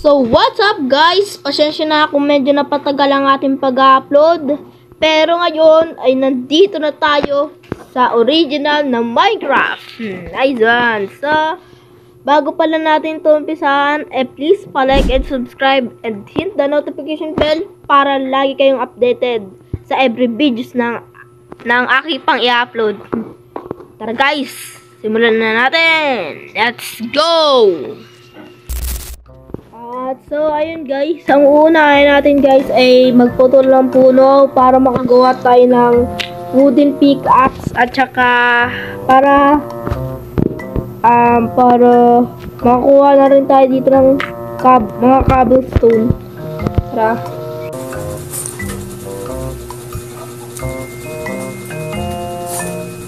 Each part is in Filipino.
So, what's up guys? Pasensya na kung medyo napatagal ang ating pag-upload. Pero ngayon ay nandito na tayo sa original na Minecraft. Ayan. So, bago pala natin ito umpisahan, please pa-like and subscribe and hit the notification bell para lagi kayong updated sa every videos ng aking pang i-upload. Tara guys, simulan na natin. Let's go! So, ayun guys, ang una natin guys ay magputol ng puno para makagawa tayo ng wooden pickaxe at saka para makakuha na rin tayo dito ng mga cobblestone. Tara.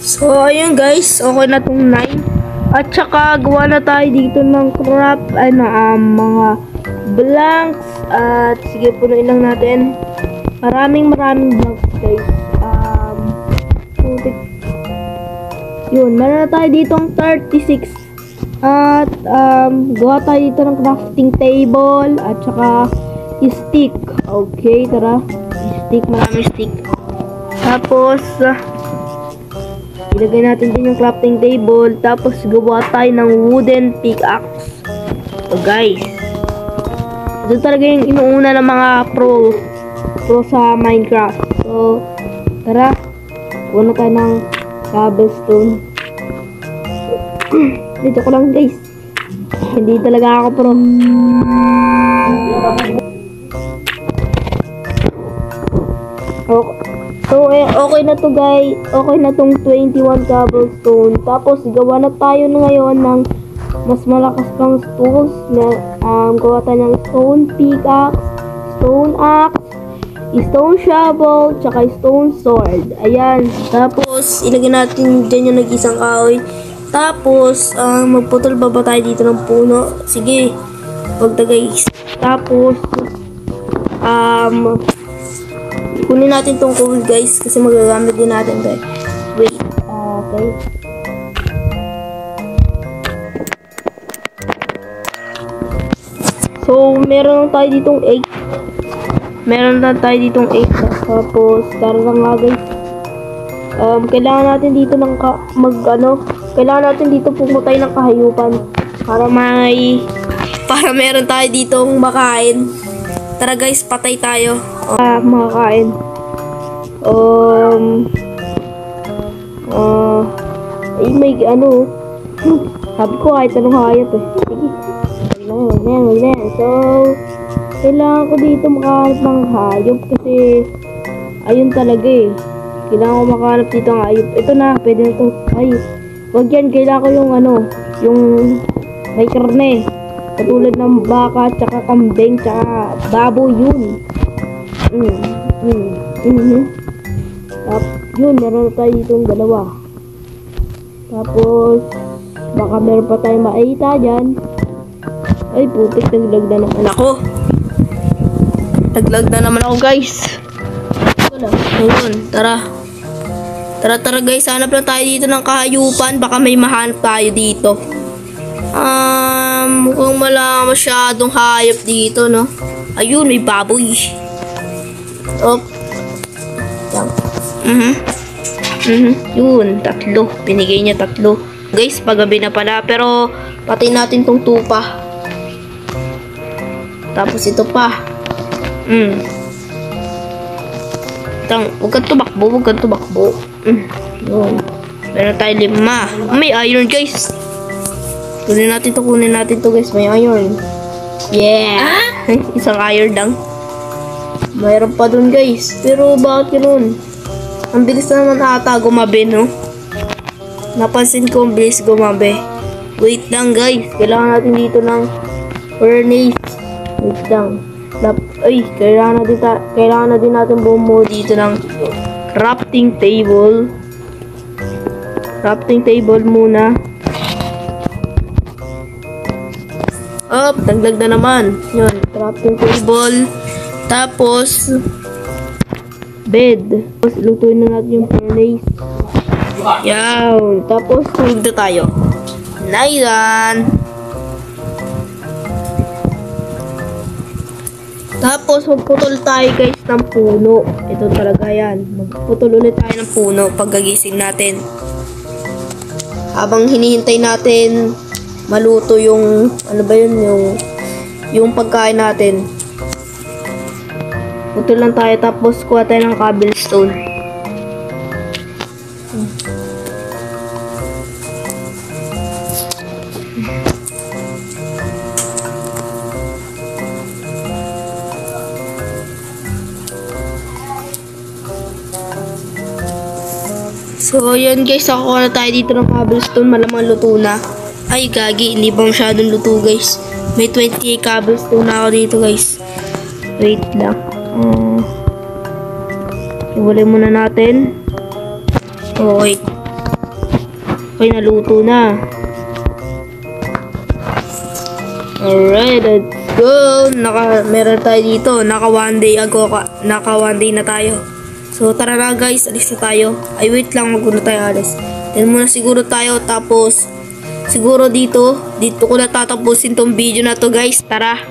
So, ayun guys, okay na tong 9. At saka gawa na tayo dito ng craft, mga blanks. At sige, punuin lang natin. Maraming blanks guys. Yun, meron na tayo ditong 36. At gawa tayo dito ng crafting table at saka stick. Okay, tara. Stick, maraming stick. Tapos ilagay natin din yung crafting table. Tapos gawa tayo ng wooden pickaxe. So guys, ito talaga yung inuuna ng mga pro sa Minecraft. So tara, kuha na tayo ng cobblestone. Dito ko lang guys, hindi talaga ako pro. So, okay na to guys. Okay na tong 21 cobblestone. Tapos, gawa na tayo ngayon ng mas malakas pang tools na gawa tayo ng stone pickaxe, stone axe, stone shovel, tsaka stone sword. Ayan. Tapos, ilagay natin dyan yung nag-isang kahoy. Tapos, magputol ba tayo dito ng puno? Sige. Wag na guys. Tapos, kunin natin tong coal guys kasi magagamit din natin guys. Wait. Okay. So, meron tayo ditong 8. Meron na tayo ditong 8. Tapos, tara na nga guys. Kailangan natin dito ng kailangan natin dito pumunta ng kahayupan para meron tayo ditong makain. Tara guys, patay tayo. Makakain. May sabi ko kahit anong hayop eh. Sige. Wag na. So, kailangan ko dito makahanap ng hayop kasi ayun talaga eh. Kailangan ko makahanap dito ng hayop. Ito na, pwede na ito. Ay, wag yan. Kailangan ko yung may karne. Katulad ng baka, tsaka kambing, tsaka baboy yun. Tapos, yun, meron na tayo ditong dalawa. Tapos, baka meron pa tayong maita dyan. Ay, putik, naglag na naman ako. Naglag na naman ako, guys. Wala. Ayun, tara. Tara, guys. Hanap na tayo dito ng kahayupan. Baka may mahanap tayo dito. Mukhang wala masyadong hayop dito, no? Ayun, may baboy. Yun, 3. Binigay niya 3. Guys, paggabi na pala. Pero, patayin natin tong tupa. Tapos ito pa. Huwag kang tumakbo. Yun. Meron tayo 5. May iron, guys. Kunin natin to guys. May iron. Yeah! Isang iron lang. Mayroon pa dun guys. Pero bakit yun? Ang bilis na naman ata gumabi, no? Napansin ko ang bilis gumabi. Wait lang guys. Kailangan natin dito ng furnace. Wait lang. Kailangan na din natin bumuo dito ng crafting table. Crafting table muna. Dagdag na naman. Yun, crafting table. Tapos, bed. Tapos, lutuin na natin yung furnace. Yan. Tapos, tulog na tayo. Nailan. Tapos magputol tayo guys ng puno. Ito talaga yan. Magputol ulit tayo ng puno pagkagising natin. Habang hinihintay natin maluto yung ano ba yun, yung pagkain natin. Putol lang tayo tapos kuha tayo ng cobblestone. So, yun guys, nakakuha na tayo dito ng cobblestone. Malamang luto na. Ay, gagi, hindi pa masyadong luto guys. May 28 cobblestone na ako dito guys. Wait lang. Iwalay muna natin. Okay. Okay, naluto na. Alright, let's go. Meron tayo dito. Naka one day na tayo. So, tara na guys, alis na tayo. Ay, wait lang, maguna tayo alis. Then muna siguro tayo, tapos siguro dito ko na tatapusin tong video na to guys. Tara!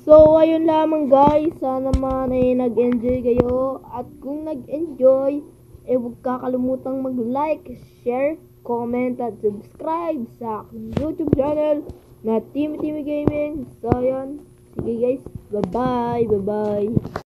So, ayun lamang guys. Sana naman ay nag-enjoy kayo. At kung nag-enjoy, huwag kakalimutang mag-like, share, comment, at subscribe sa aking YouTube channel na Timmy Gaming. So, ayun. Sige guys. Bye-bye. Bye-bye.